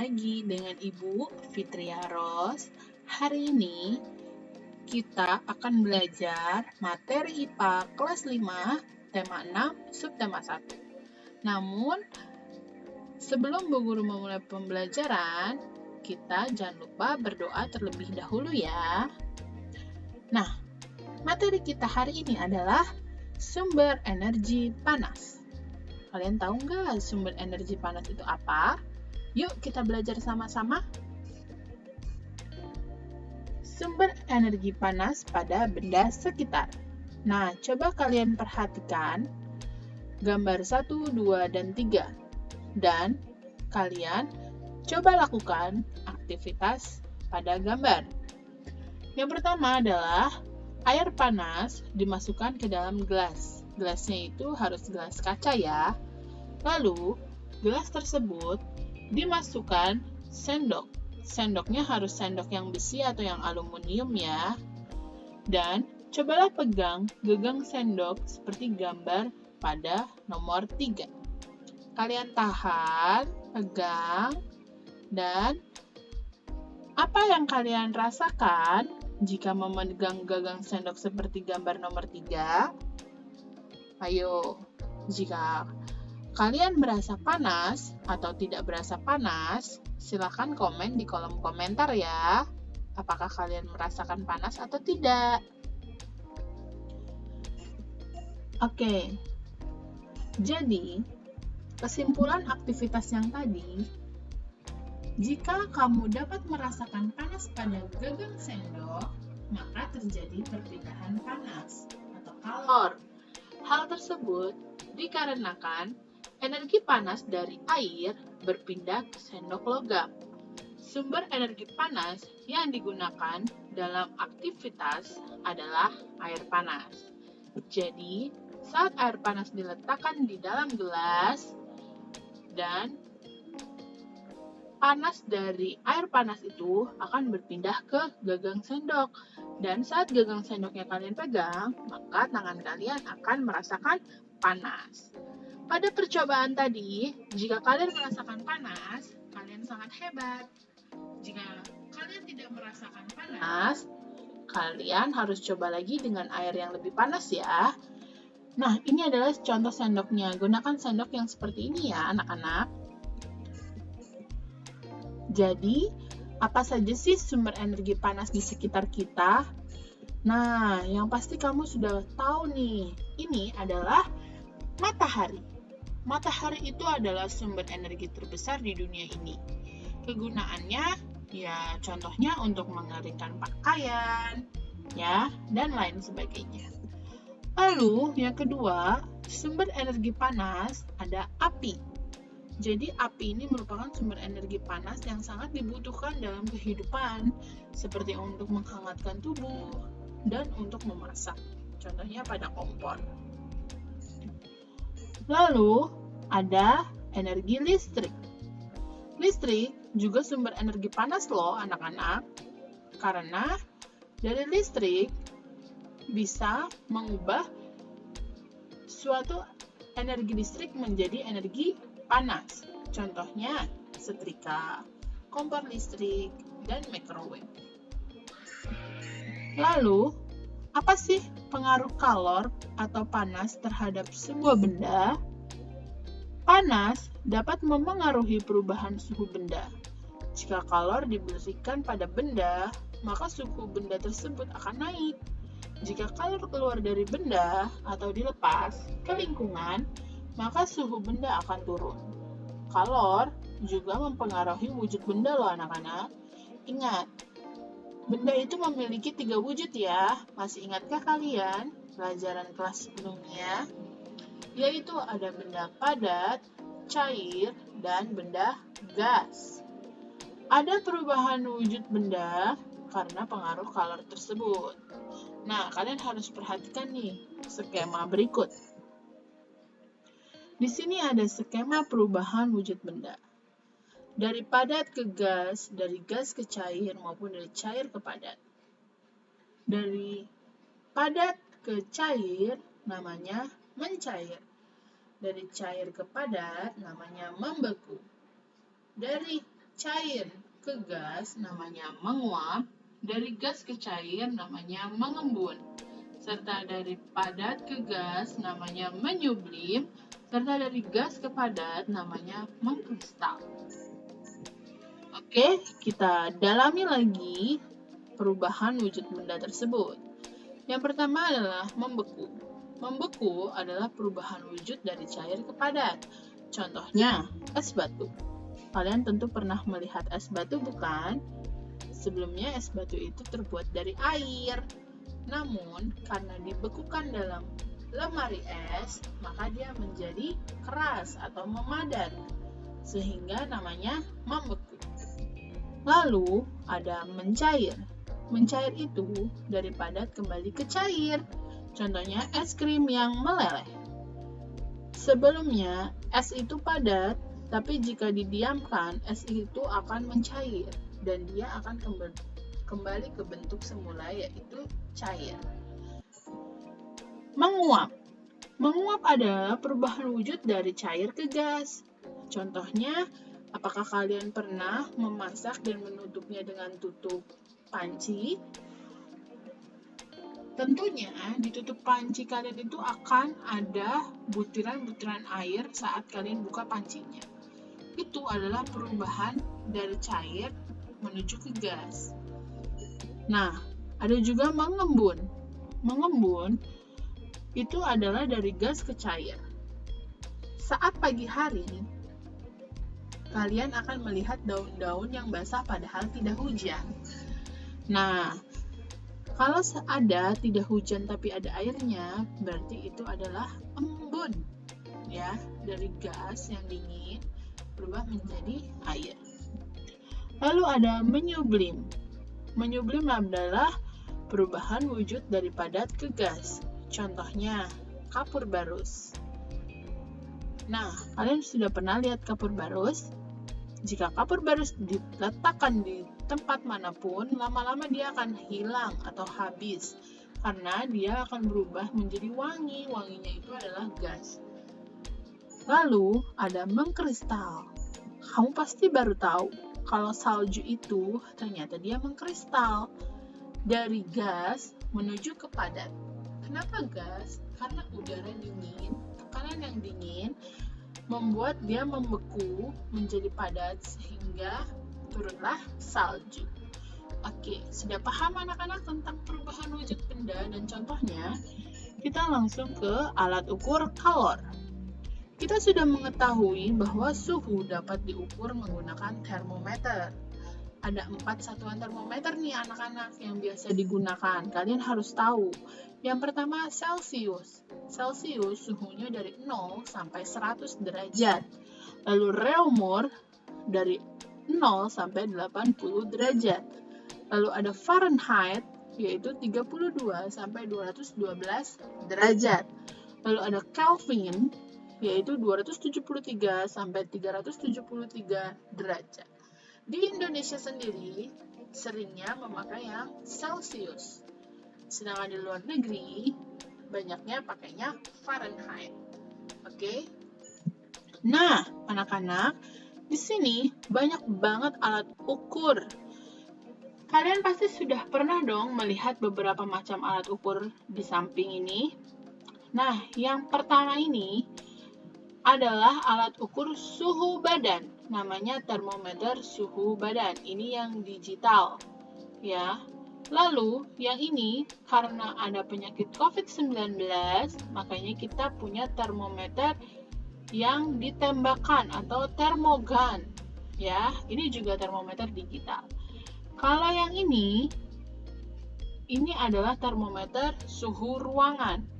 lagi dengan Ibu Fitria Ros. Hari ini kita akan belajar materi IPA kelas 5, tema 6, subtema 1. Namun, sebelum Bu Guru memulai pembelajaran, kita jangan lupa berdoa terlebih dahulu ya. Nah, materi kita hari ini adalah sumber energi panas. Kalian tahu nggak sumber energi panas itu apa? Yuk kita belajar sama-sama. Sumber energi panas pada benda sekitar. Nah, coba kalian perhatikan gambar 1, 2, dan 3. Dan kalian coba lakukan aktivitas pada gambar. Yang pertama adalah air panas dimasukkan ke dalam gelas. Gelasnya itu harus gelas kaca ya. Lalu, gelas tersebut dimasukkan sendok. Sendoknya harus sendok yang besi atau yang aluminium ya. Dan cobalah pegang genggam sendok seperti gambar pada nomor 3. Kalian tahan, pegang, dan apa yang kalian rasakan jika memegang gagang sendok seperti gambar nomor 3? Ayo, jika kalian berasa panas atau tidak berasa panas, silakan komen di kolom komentar ya. Apakah kalian merasakan panas atau tidak? Oke, jadi kesimpulan aktivitas yang tadi, jika kamu dapat merasakan panas pada gagang sendok, maka terjadi perpindahan panas atau kalor. Hal tersebut dikarenakan energi panas dari air berpindah ke sendok logam. Sumber energi panas yang digunakan dalam aktivitas adalah air panas. Jadi, saat air panas diletakkan di dalam gelas dan panas dari air panas itu akan berpindah ke gagang sendok. Dan saat gagang sendoknya kalian pegang, maka tangan kalian akan merasakan panas. Pada percobaan tadi, jika kalian merasakan panas, kalian sangat hebat. Jika kalian tidak merasakan panas, kalian harus coba lagi dengan air yang lebih panas ya. Nah, ini adalah contoh sendoknya. Gunakan sendok yang seperti ini ya, anak-anak. Jadi, apa saja sih sumber energi panas di sekitar kita? Nah, yang pasti kamu sudah tahu nih, ini adalah matahari. Matahari itu adalah sumber energi terbesar di dunia ini. Kegunaannya, ya contohnya untuk mengeringkan pakaian, ya, dan lain sebagainya. Lalu, yang kedua, sumber energi panas ada api. Jadi api ini merupakan sumber energi panas yang sangat dibutuhkan dalam kehidupan, seperti untuk menghangatkan tubuh dan untuk memasak. Contohnya pada kompor. Lalu ada energi listrik. Listrik juga sumber energi panas loh anak-anak, karena dari listrik bisa mengubah suatu energi listrik menjadi energi panas. Contohnya setrika, kompor listrik, dan microwave. Lalu, apa sih pengaruh kalor atau panas terhadap sebuah benda? Panas dapat memengaruhi perubahan suhu benda. Jika kalor diberikan pada benda, maka suhu benda tersebut akan naik. Jika kalor keluar dari benda atau dilepas ke lingkungan, maka suhu benda akan turun. Kalor juga mempengaruhi wujud benda loh anak-anak. Ingat, benda itu memiliki 3 wujud ya. Masih ingatkah kalian pelajaran kelas sebelumnya? Yaitu ada benda padat, cair, dan benda gas. Ada perubahan wujud benda karena pengaruh kalor tersebut. Nah, kalian harus perhatikan nih skema berikut. Di sini ada skema perubahan wujud benda. Dari padat ke gas, dari gas ke cair, maupun dari cair ke padat. Dari padat ke cair, namanya mencair. Dari cair ke padat, namanya membeku. Dari cair ke gas namanya menguap, dari gas ke cair namanya mengembun, serta dari padat ke gas namanya menyublim, serta dari gas ke padat namanya mengkristal. Oke, kita dalami lagi perubahan wujud benda tersebut. Yang pertama adalah membeku. Membeku adalah perubahan wujud dari cair ke padat. Contohnya, es batu. Kalian tentu pernah melihat es batu, bukan? Sebelumnya es batu itu terbuat dari air. Namun, karena dibekukan dalam lemari es, maka dia menjadi keras atau memadat, sehingga namanya membeku. Lalu, ada mencair. Mencair itu dari padat kembali ke cair. Contohnya es krim yang meleleh. Sebelumnya, es itu padat, tapi jika didiamkan, es itu akan mencair dan dia akan kembali ke bentuk semula, yaitu cair. Menguap. Menguap adalah perubahan wujud dari cair ke gas. Contohnya, apakah kalian pernah memasak dan menutupnya dengan tutup panci? Tentunya di tutup panci kalian itu akan ada butiran-butiran air saat kalian buka pancinya. Itu adalah perubahan dari cair menuju ke gas. Nah, ada juga mengembun. Mengembun itu adalah dari gas ke cair. Saat pagi hari, kalian akan melihat daun-daun yang basah padahal tidak hujan. Nah, kalau ada tidak hujan tapi ada airnya, berarti itu adalah embun. Ya, dari gas yang dingin berubah menjadi air. Lalu ada menyublim. Menyublim adalah perubahan wujud dari padat ke gas. Contohnya, kapur barus. Nah, kalian sudah pernah lihat kapur barus? Jika kapur barus diletakkan di tempat manapun, lama-lama dia akan hilang atau habis karena dia akan berubah menjadi wangi. Wanginya itu adalah gas. Lalu ada mengkristal. Kamu pasti baru tahu kalau salju itu ternyata dia mengkristal dari gas menuju ke padat. Kenapa gas? Karena udara dingin, tekanan yang dingin membuat dia membeku menjadi padat sehingga turunlah salju. Oke, sudah paham anak-anak tentang perubahan wujud benda dan contohnya? Kita langsung ke alat ukur kalor. Kita sudah mengetahui bahwa suhu dapat diukur menggunakan termometer. Ada 4 satuan termometer nih anak-anak yang biasa digunakan. Kalian harus tahu. Yang pertama Celcius. Celcius suhunya dari 0 sampai 100 derajat. Lalu Reaumur dari 0 sampai 80 derajat. Lalu ada Fahrenheit yaitu 32 sampai 212 derajat. Lalu ada Kelvin yaitu 273 sampai 373 derajat. Di Indonesia sendiri seringnya memakai yang Celcius. Sedangkan di luar negeri banyaknya pakainya Fahrenheit. Oke. Nah, anak-anak, di sini banyak banget alat ukur. Kalian pasti sudah pernah dong melihat beberapa macam alat ukur di samping ini. Nah, yang pertama ini adalah alat ukur suhu badan. Namanya termometer suhu badan. Ini yang digital, ya. Lalu, yang ini karena ada penyakit COVID-19, makanya kita punya termometer yang ditembakkan atau termogan, ya. Ini juga termometer digital. Kalau yang ini adalah termometer suhu ruangan.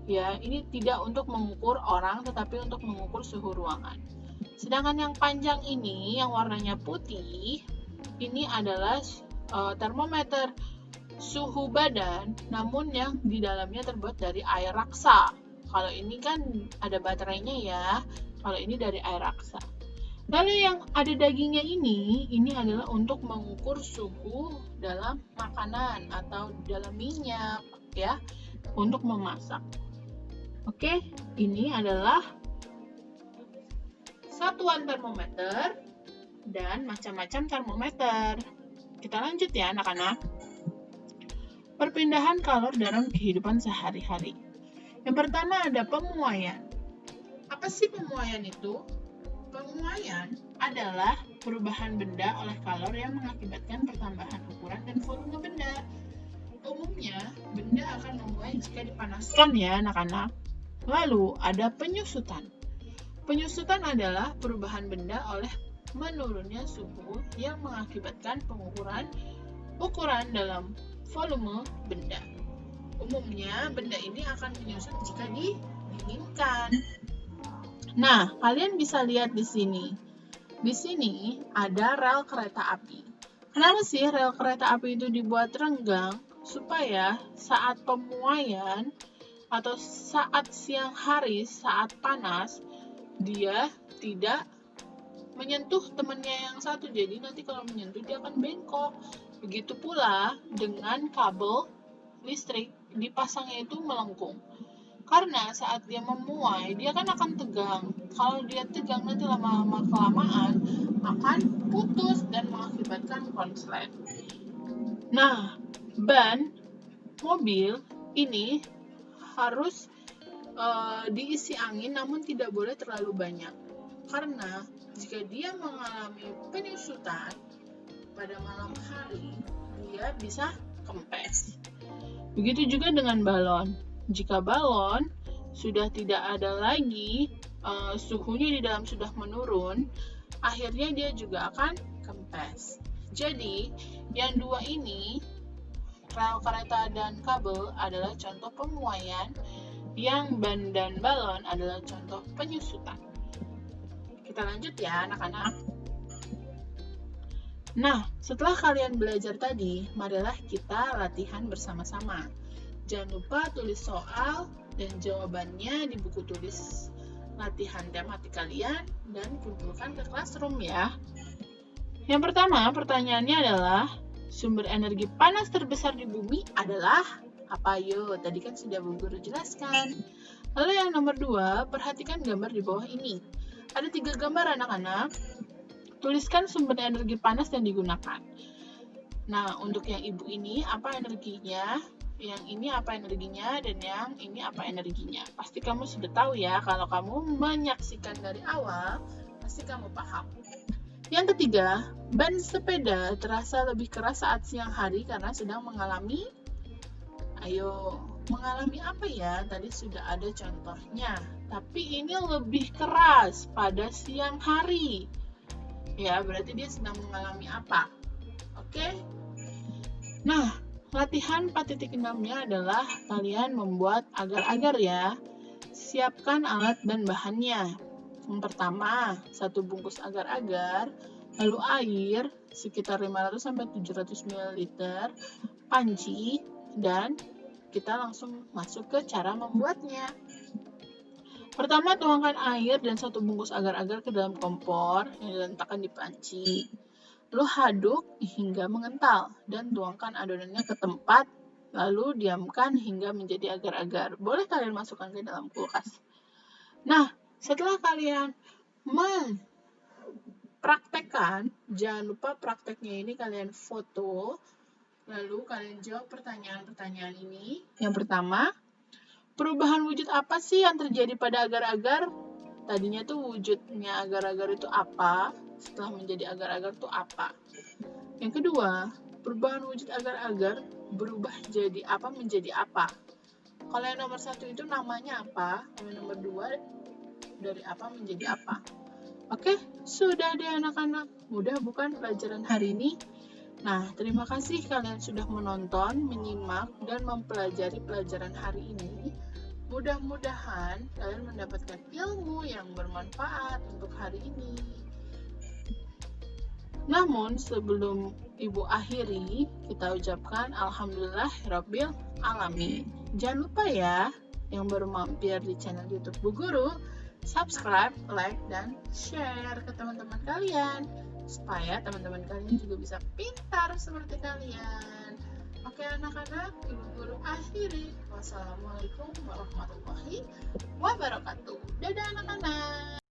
Ya, ini tidak untuk mengukur orang, tetapi untuk mengukur suhu ruangan. Sedangkan yang panjang ini, yang warnanya putih, ini adalah termometer suhu badan, namun yang di dalamnya terbuat dari air raksa. Kalau ini kan ada baterainya ya, kalau ini dari air raksa. Lalu yang ada dagingnya ini adalah untuk mengukur suhu dalam makanan atau dalam minyak, ya, untuk memasak. Oke, ini adalah satuan termometer dan macam-macam termometer. Kita lanjut ya anak-anak. Perpindahan kalor dalam kehidupan sehari-hari. Yang pertama ada pemuaian. Apa sih pemuaian itu? Pemuaian adalah perubahan benda oleh kalor yang mengakibatkan pertambahan ukuran dan volume benda. Umumnya, benda akan memuai jika dipanaskan ya anak-anak. Lalu ada penyusutan. Penyusutan adalah perubahan benda oleh menurunnya suhu yang mengakibatkan pengukuran ukuran dalam volume benda. Umumnya, benda ini akan menyusut jika didinginkan. Nah, kalian bisa lihat di sini. Di sini ada rel kereta api. Kenapa sih rel kereta api itu dibuat renggang? Supaya saat pemuaian atau saat siang hari, saat panas, dia tidak menyentuh temannya yang satu. Jadi nanti kalau menyentuh dia akan bengkok. Begitu pula dengan kabel listrik, dipasangnya itu melengkung. Karena saat dia memuai, dia kan akan tegang. Kalau dia tegang nanti lama-lama kelamaan akan putus dan mengakibatkan konslet. Nah, ban mobil ini harus diisi angin namun tidak boleh terlalu banyak. Karena jika dia mengalami penyusutan pada malam hari, dia bisa kempes. Begitu juga dengan balon. Jika balon sudah tidak ada lagi suhunya di dalam sudah menurun, akhirnya dia juga akan kempes. Jadi, yang dua ini, rel kereta dan kabel adalah contoh pemuaian, yang ban dan balon adalah contoh penyusutan. Kita lanjut ya anak-anak. Nah, setelah kalian belajar tadi, marilah kita latihan bersama-sama. Jangan lupa tulis soal dan jawabannya di buku tulis latihan tematik kalian dan kumpulkan ke classroom ya. Yang pertama, pertanyaannya adalah, sumber energi panas terbesar di bumi adalah apa? Yuk, tadi kan sudah Bu Guru jelaskan. Lalu yang nomor 2, perhatikan gambar di bawah ini. Ada 3 gambar anak-anak. Tuliskan sumber energi panas yang digunakan. Nah, untuk yang ibu ini apa energinya, yang ini apa energinya, dan yang ini apa energinya. Pasti kamu sudah tahu ya, kalau kamu menyaksikan dari awal, pasti kamu paham. Yang ketiga, ban sepeda terasa lebih keras saat siang hari karena sedang mengalami, mengalami apa ya? Tadi sudah ada contohnya, tapi ini lebih keras pada siang hari. Ya, berarti dia sedang mengalami apa? Oke? Nah, latihan 4.6-nya adalah kalian membuat agar-agar ya. Siapkan alat dan bahannya. Yang pertama, 1 bungkus agar-agar, lalu air sekitar 500-700 ml, panci, dan kita langsung masuk ke cara membuatnya. Pertama, tuangkan air dan 1 bungkus agar-agar ke dalam kompor yang diletakkan di panci. Lalu aduk hingga mengental dan tuangkan adonannya ke tempat, lalu diamkan hingga menjadi agar-agar. Boleh kalian masukkan ke dalam kulkas. Nah, setelah kalian mempraktekkan, jangan lupa prakteknya ini kalian foto, lalu kalian jawab pertanyaan-pertanyaan ini. Yang pertama, perubahan wujud apa sih yang terjadi pada agar-agar? Tadinya tuh wujudnya agar-agar itu apa? Setelah menjadi agar-agar itu apa? Yang kedua, perubahan wujud agar-agar berubah jadi apa menjadi apa? Kalau yang nomor 1 itu namanya apa? Kalau yang nomor 2 dari apa menjadi apa? Oke, sudah deh anak-anak. Mudah bukan pelajaran hari ini? Nah, terima kasih kalian sudah menonton, menyimak, dan mempelajari pelajaran hari ini. Mudah-mudahan kalian mendapatkan ilmu yang bermanfaat untuk hari ini. Namun, sebelum Ibu akhiri, kita ucapkan Alhamdulillahirabbil alamin. Jangan lupa ya, yang baru mampir di channel YouTube Bu Guru, subscribe, like, dan share ke teman-teman kalian, supaya teman-teman kalian juga bisa pintar seperti kalian. Oke anak-anak, Ibu Guru akhiri. Wassalamualaikum warahmatullahi wabarakatuh. Dadah anak-anak.